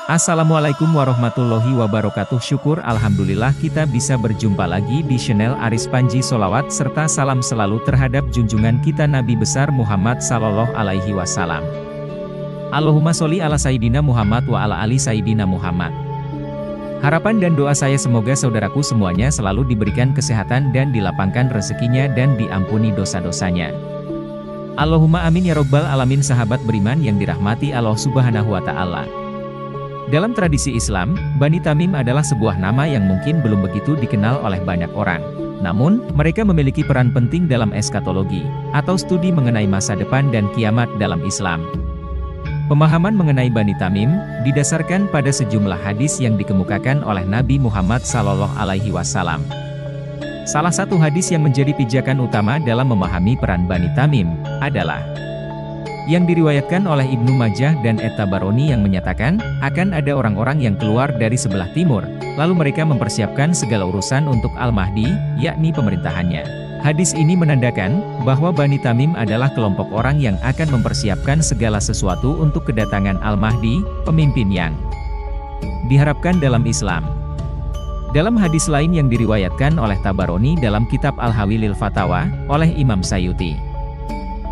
Assalamualaikum warahmatullahi wabarakatuh. Syukur alhamdulillah kita bisa berjumpa lagi di channel Aris Panji. Sholawat serta salam selalu terhadap junjungan kita Nabi besar Muhammad sallallahu alaihi wasallam. Allahumma sholli ala Sayyidina Muhammad wa ala ali Sayyidina Muhammad. Harapan dan doa saya semoga saudaraku semuanya selalu diberikan kesehatan dan dilapangkan rezekinya dan diampuni dosa-dosanya. Allahumma amin ya robbal alamin. Sahabat beriman yang dirahmati Allah subhanahu wa ta'ala. Dalam tradisi Islam, Bani Tamim adalah sebuah nama yang mungkin belum begitu dikenal oleh banyak orang. Namun, mereka memiliki peran penting dalam eskatologi, atau studi mengenai masa depan dan kiamat dalam Islam. Pemahaman mengenai Bani Tamim, didasarkan pada sejumlah hadis yang dikemukakan oleh Nabi Muhammad SAW. Salah satu hadis yang menjadi pijakan utama dalam memahami peran Bani Tamim, adalah yang diriwayatkan oleh Ibnu Majah dan At-Tabarani yang menyatakan, akan ada orang-orang yang keluar dari sebelah timur, lalu mereka mempersiapkan segala urusan untuk Al-Mahdi, yakni pemerintahannya. Hadis ini menandakan, bahwa Bani Tamim adalah kelompok orang yang akan mempersiapkan segala sesuatu untuk kedatangan Al-Mahdi, pemimpin yang diharapkan dalam Islam. Dalam hadis lain yang diriwayatkan oleh Tabarani dalam kitab Al-Hawilil Fatawa, oleh Imam Sayuti,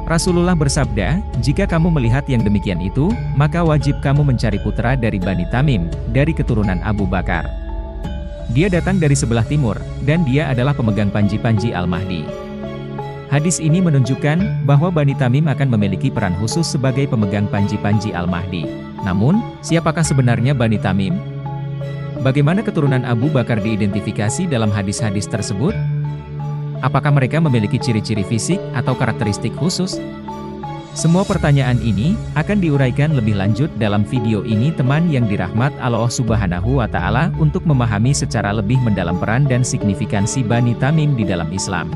Rasulullah bersabda, jika kamu melihat yang demikian itu, maka wajib kamu mencari putra dari Bani Tamim, dari keturunan Abu Bakar. Dia datang dari sebelah timur, dan dia adalah pemegang panji-panji Al-Mahdi. Hadis ini menunjukkan, bahwa Bani Tamim akan memiliki peran khusus sebagai pemegang panji-panji Al-Mahdi. Namun, siapakah sebenarnya Bani Tamim? Bagaimana keturunan Abu Bakar diidentifikasi dalam hadis-hadis tersebut? Apakah mereka memiliki ciri-ciri fisik atau karakteristik khusus? Semua pertanyaan ini akan diuraikan lebih lanjut dalam video ini teman yang dirahmat Allah subhanahu wa ta'ala untuk memahami secara lebih mendalam peran dan signifikansi Bani Tamim di dalam Islam.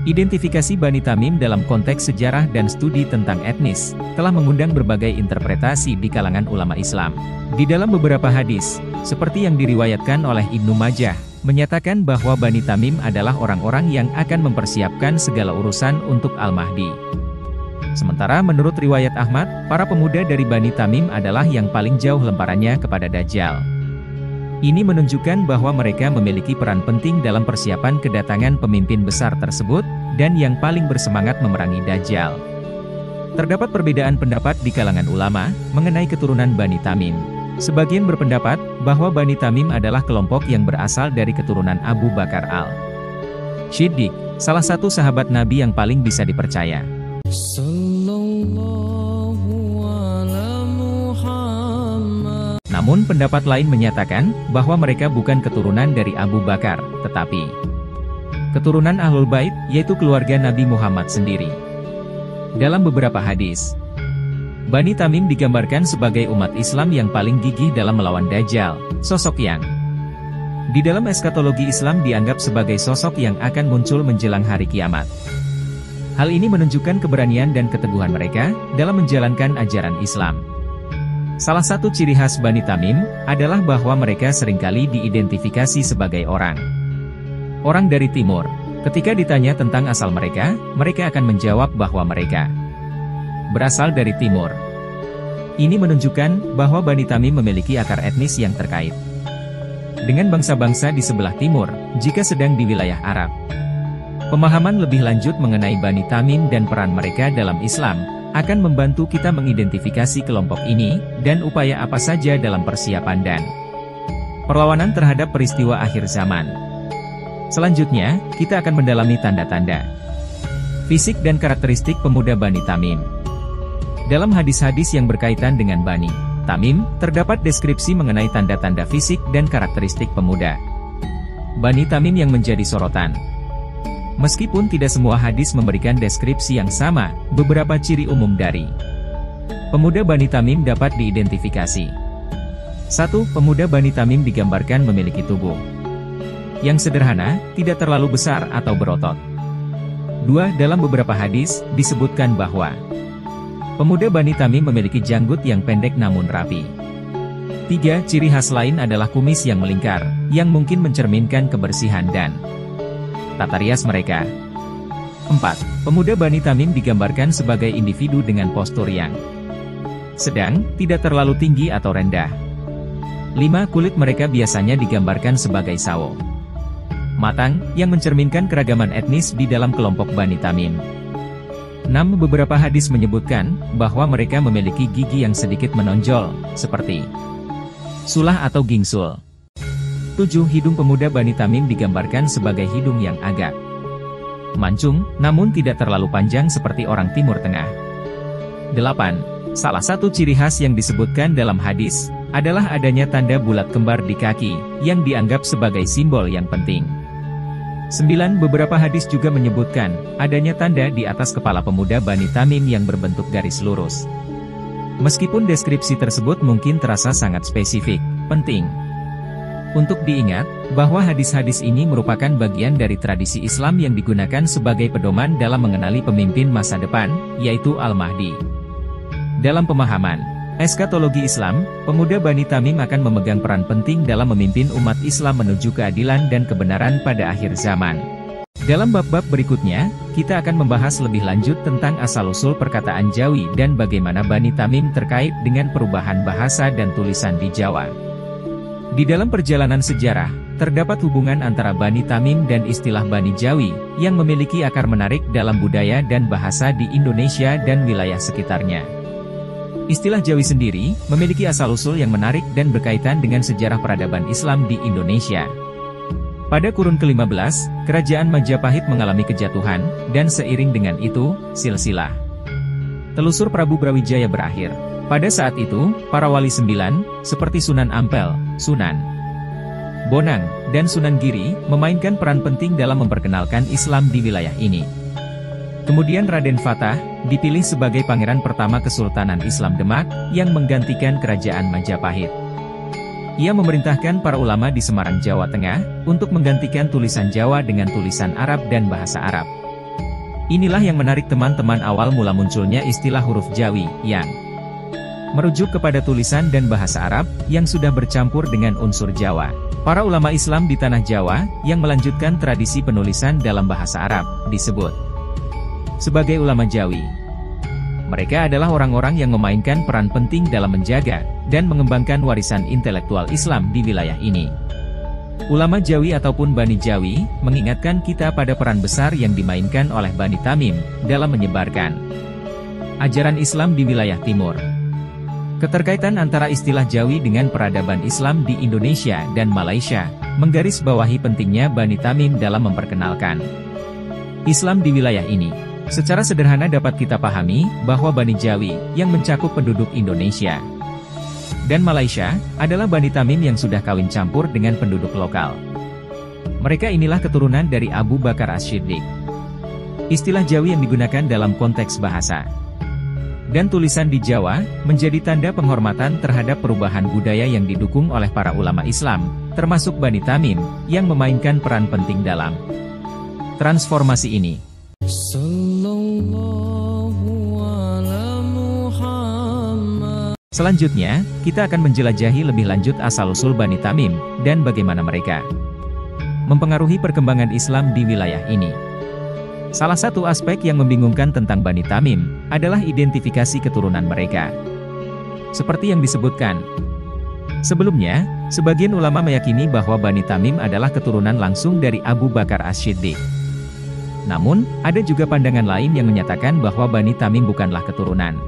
Identifikasi Bani Tamim dalam konteks sejarah dan studi tentang etnis, telah mengundang berbagai interpretasi di kalangan ulama Islam. Di dalam beberapa hadis, seperti yang diriwayatkan oleh Ibnu Majah, menyatakan bahwa Bani Tamim adalah orang-orang yang akan mempersiapkan segala urusan untuk Al-Mahdi. Sementara menurut riwayat Ahmad, para pemuda dari Bani Tamim adalah yang paling jauh lemparannya kepada Dajjal. Ini menunjukkan bahwa mereka memiliki peran penting dalam persiapan kedatangan pemimpin besar tersebut, dan yang paling bersemangat memerangi Dajjal. Terdapat perbedaan pendapat di kalangan ulama, mengenai keturunan Bani Tamim. Sebagian berpendapat, bahwa Bani Tamim adalah kelompok yang berasal dari keturunan Abu Bakar al-Shiddiq, salah satu sahabat Nabi yang paling bisa dipercaya. Namun pendapat lain menyatakan, bahwa mereka bukan keturunan dari Abu Bakar, tetapi keturunan Ahlul Bait, yaitu keluarga Nabi Muhammad sendiri. Dalam beberapa hadis, Bani Tamim digambarkan sebagai umat Islam yang paling gigih dalam melawan Dajjal, sosok yang di dalam eskatologi Islam dianggap sebagai sosok yang akan muncul menjelang hari kiamat. Hal ini menunjukkan keberanian dan keteguhan mereka dalam menjalankan ajaran Islam. Salah satu ciri khas Bani Tamim adalah bahwa mereka seringkali diidentifikasi sebagai orang dari timur. Ketika ditanya tentang asal mereka, mereka akan menjawab bahwa mereka berasal dari timur. Ini menunjukkan bahwa Bani Tamim memiliki akar etnis yang terkait dengan bangsa-bangsa di sebelah timur, jika sedang di wilayah Arab. Pemahaman lebih lanjut mengenai Bani Tamim dan peran mereka dalam Islam, akan membantu kita mengidentifikasi kelompok ini, dan upaya apa saja dalam persiapan dan perlawanan terhadap peristiwa akhir zaman. Selanjutnya, kita akan mendalami tanda-tanda fisik dan karakteristik pemuda Bani Tamim. Dalam hadis-hadis yang berkaitan dengan Bani Tamim, terdapat deskripsi mengenai tanda-tanda fisik dan karakteristik pemuda Bani Tamim yang menjadi sorotan. Meskipun tidak semua hadis memberikan deskripsi yang sama, beberapa ciri umum dari pemuda Bani Tamim dapat diidentifikasi. 1. Pemuda Bani Tamim digambarkan memiliki tubuh yang sederhana, tidak terlalu besar atau berotot. 2. Dalam beberapa hadis, disebutkan bahwa pemuda Bani Tamim memiliki janggut yang pendek namun rapi. 3. Ciri khas lain adalah kumis yang melingkar, yang mungkin mencerminkan kebersihan dan tata rias mereka. 4. Pemuda Bani Tamim digambarkan sebagai individu dengan postur yang sedang, tidak terlalu tinggi atau rendah. 5. Kulit mereka biasanya digambarkan sebagai sawo matang, yang mencerminkan keragaman etnis di dalam kelompok Bani Tamim. 6. Beberapa hadis menyebutkan bahwa mereka memiliki gigi yang sedikit menonjol, seperti sulah atau gingsul. 7. Hidung pemuda Bani Tamim digambarkan sebagai hidung yang agak mancung, namun tidak terlalu panjang seperti orang Timur Tengah. 8. Salah satu ciri khas yang disebutkan dalam hadis adalah adanya tanda bulat kembar di kaki, yang dianggap sebagai simbol yang penting. 9. Beberapa hadis juga menyebutkan adanya tanda di atas kepala pemuda Bani Tamim yang berbentuk garis lurus. Meskipun deskripsi tersebut mungkin terasa sangat spesifik, penting untuk diingat bahwa hadis-hadis ini merupakan bagian dari tradisi Islam yang digunakan sebagai pedoman dalam mengenali pemimpin masa depan, yaitu Al-Mahdi. Dalam pemahaman eskatologi Islam, pemuda Bani Tamim akan memegang peran penting dalam memimpin umat Islam menuju keadilan dan kebenaran pada akhir zaman. Dalam bab-bab berikutnya, kita akan membahas lebih lanjut tentang asal-usul perkataan Jawi dan bagaimana Bani Tamim terkait dengan perubahan bahasa dan tulisan di Jawa. Di dalam perjalanan sejarah, terdapat hubungan antara Bani Tamim dan istilah Bani Jawi, yang memiliki akar menarik dalam budaya dan bahasa di Indonesia dan wilayah sekitarnya. Istilah Jawi sendiri memiliki asal-usul yang menarik dan berkaitan dengan sejarah peradaban Islam di Indonesia. Pada kurun ke-15, Kerajaan Majapahit mengalami kejatuhan, dan seiring dengan itu, silsilah telusur Prabu Brawijaya berakhir. Pada saat itu, para wali sembilan, seperti Sunan Ampel, Sunan Bonang, dan Sunan Giri, memainkan peran penting dalam memperkenalkan Islam di wilayah ini. Kemudian Raden Fatah dipilih sebagai pangeran pertama Kesultanan Islam Demak, yang menggantikan Kerajaan Majapahit. Ia memerintahkan para ulama di Semarang, Jawa Tengah, untuk menggantikan tulisan Jawa dengan tulisan Arab dan bahasa Arab. Inilah yang menarik teman-teman awal mula munculnya istilah huruf Jawi, yang merujuk kepada tulisan dan bahasa Arab, yang sudah bercampur dengan unsur Jawa. Para ulama Islam di tanah Jawa, yang melanjutkan tradisi penulisan dalam bahasa Arab, disebut sebagai ulama Jawi. Mereka adalah orang-orang yang memainkan peran penting dalam menjaga dan mengembangkan warisan intelektual Islam di wilayah ini. Ulama Jawi ataupun Bani Jawi mengingatkan kita pada peran besar yang dimainkan oleh Bani Tamim dalam menyebarkan ajaran Islam di wilayah timur. Keterkaitan antara istilah Jawi dengan peradaban Islam di Indonesia dan Malaysia menggarisbawahi pentingnya Bani Tamim dalam memperkenalkan Islam di wilayah ini. Secara sederhana dapat kita pahami bahwa Bani Jawi yang mencakup penduduk Indonesia dan Malaysia adalah Bani Tamim yang sudah kawin campur dengan penduduk lokal. Mereka inilah keturunan dari Abu Bakar As-Siddiq. Istilah Jawi yang digunakan dalam konteks bahasa dan tulisan di Jawa menjadi tanda penghormatan terhadap perubahan budaya yang didukung oleh para ulama Islam, termasuk Bani Tamim, yang memainkan peran penting dalam transformasi ini. Selanjutnya, kita akan menjelajahi lebih lanjut asal-usul Bani Tamim, dan bagaimana mereka mempengaruhi perkembangan Islam di wilayah ini. Salah satu aspek yang membingungkan tentang Bani Tamim adalah identifikasi keturunan mereka. Seperti yang disebutkan sebelumnya, sebagian ulama meyakini bahwa Bani Tamim adalah keturunan langsung dari Abu Bakar As-Siddiq. Namun, ada juga pandangan lain yang menyatakan bahwa Bani Tamim bukanlah keturunan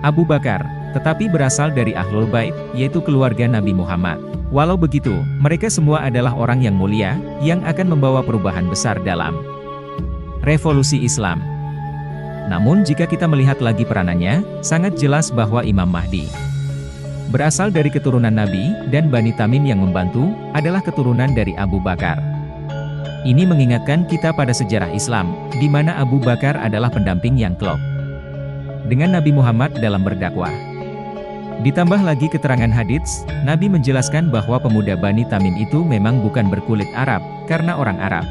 Abu Bakar, tetapi berasal dari Ahlul Bait, yaitu keluarga Nabi Muhammad. Walau begitu, mereka semua adalah orang yang mulia, yang akan membawa perubahan besar dalam revolusi Islam. Namun jika kita melihat lagi peranannya, sangat jelas bahwa Imam Mahdi berasal dari keturunan Nabi, dan Bani Tamim yang membantu, adalah keturunan dari Abu Bakar. Ini mengingatkan kita pada sejarah Islam, di mana Abu Bakar adalah pendamping yang klop dengan Nabi Muhammad dalam berdakwah. Ditambah lagi keterangan hadits, Nabi menjelaskan bahwa pemuda Bani Tamim itu memang bukan berkulit Arab, karena orang Arab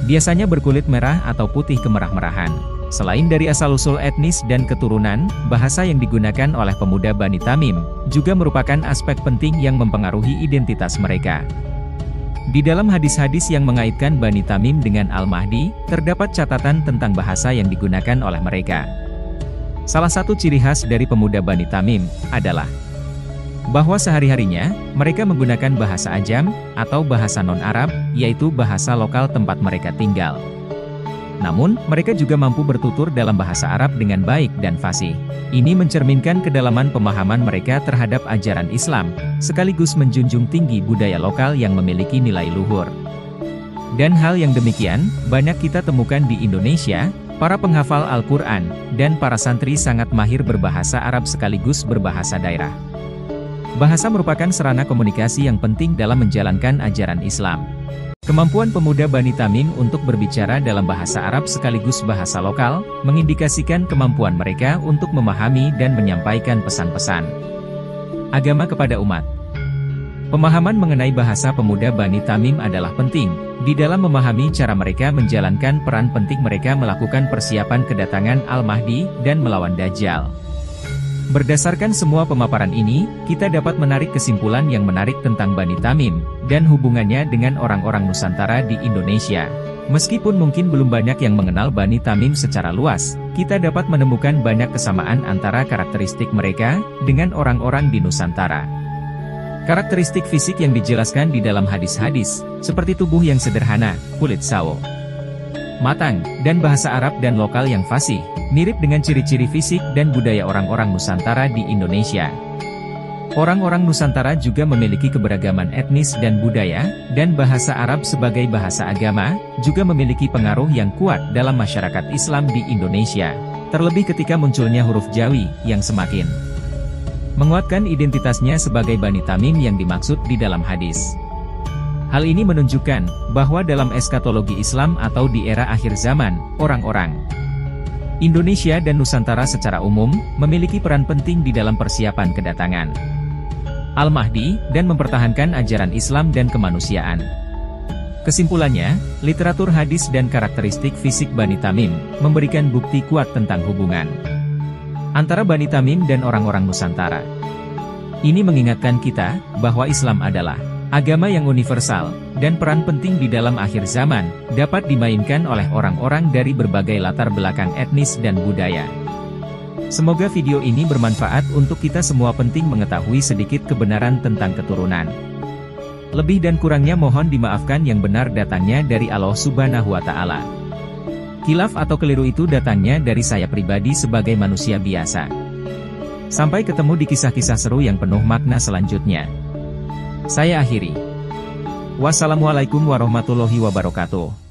biasanya berkulit merah atau putih kemerah-merahan. Selain dari asal-usul etnis dan keturunan, bahasa yang digunakan oleh pemuda Bani Tamim juga merupakan aspek penting yang mempengaruhi identitas mereka. Di dalam hadis-hadis yang mengaitkan Bani Tamim dengan Al-Mahdi, terdapat catatan tentang bahasa yang digunakan oleh mereka. Salah satu ciri khas dari pemuda Bani Tamim adalah bahwa sehari-harinya, mereka menggunakan bahasa Ajam, atau bahasa non-Arab, yaitu bahasa lokal tempat mereka tinggal. Namun, mereka juga mampu bertutur dalam bahasa Arab dengan baik dan fasih. Ini mencerminkan kedalaman pemahaman mereka terhadap ajaran Islam, sekaligus menjunjung tinggi budaya lokal yang memiliki nilai luhur. Dan hal yang demikian, banyak kita temukan di Indonesia, para penghafal Al-Quran, dan para santri sangat mahir berbahasa Arab sekaligus berbahasa daerah. Bahasa merupakan sarana komunikasi yang penting dalam menjalankan ajaran Islam. Kemampuan pemuda Bani Tamim untuk berbicara dalam bahasa Arab sekaligus bahasa lokal, mengindikasikan kemampuan mereka untuk memahami dan menyampaikan pesan-pesan agama kepada umat. Pemahaman mengenai bahasa pemuda Bani Tamim adalah penting, di dalam memahami cara mereka menjalankan peran penting mereka melakukan persiapan kedatangan Al-Mahdi dan melawan Dajjal. Berdasarkan semua pemaparan ini, kita dapat menarik kesimpulan yang menarik tentang Bani Tamim, dan hubungannya dengan orang-orang Nusantara di Indonesia. Meskipun mungkin belum banyak yang mengenal Bani Tamim secara luas, kita dapat menemukan banyak kesamaan antara karakteristik mereka, dengan orang-orang di Nusantara. Karakteristik fisik yang dijelaskan di dalam hadis-hadis, seperti tubuh yang sederhana, kulit sawo, matang, dan bahasa Arab dan lokal yang fasih, mirip dengan ciri-ciri fisik dan budaya orang-orang Nusantara di Indonesia. Orang-orang Nusantara juga memiliki keberagaman etnis dan budaya, dan bahasa Arab sebagai bahasa agama, juga memiliki pengaruh yang kuat dalam masyarakat Islam di Indonesia. Terlebih ketika munculnya huruf Jawi, yang semakin menguatkan identitasnya sebagai Bani Tamim yang dimaksud di dalam hadis. Hal ini menunjukkan, bahwa dalam eskatologi Islam atau di era akhir zaman, orang-orang Indonesia dan Nusantara secara umum, memiliki peran penting di dalam persiapan kedatangan Al-Mahdi, dan mempertahankan ajaran Islam dan kemanusiaan. Kesimpulannya, literatur hadis dan karakteristik fisik Bani Tamim, memberikan bukti kuat tentang hubungan antara Bani Tamim dan orang-orang Nusantara. Ini mengingatkan kita, bahwa Islam adalah agama yang universal, dan peran penting di dalam akhir zaman, dapat dimainkan oleh orang-orang dari berbagai latar belakang etnis dan budaya. Semoga video ini bermanfaat untuk kita semua. Penting mengetahui sedikit kebenaran tentang keturunan. Lebih dan kurangnya mohon dimaafkan, yang benar datangnya dari Allah Subhanahu wa Ta'ala. Khilaf atau keliru itu datangnya dari saya pribadi sebagai manusia biasa. Sampai ketemu di kisah-kisah seru yang penuh makna selanjutnya. Saya akhiri. Wassalamualaikum warahmatullahi wabarakatuh.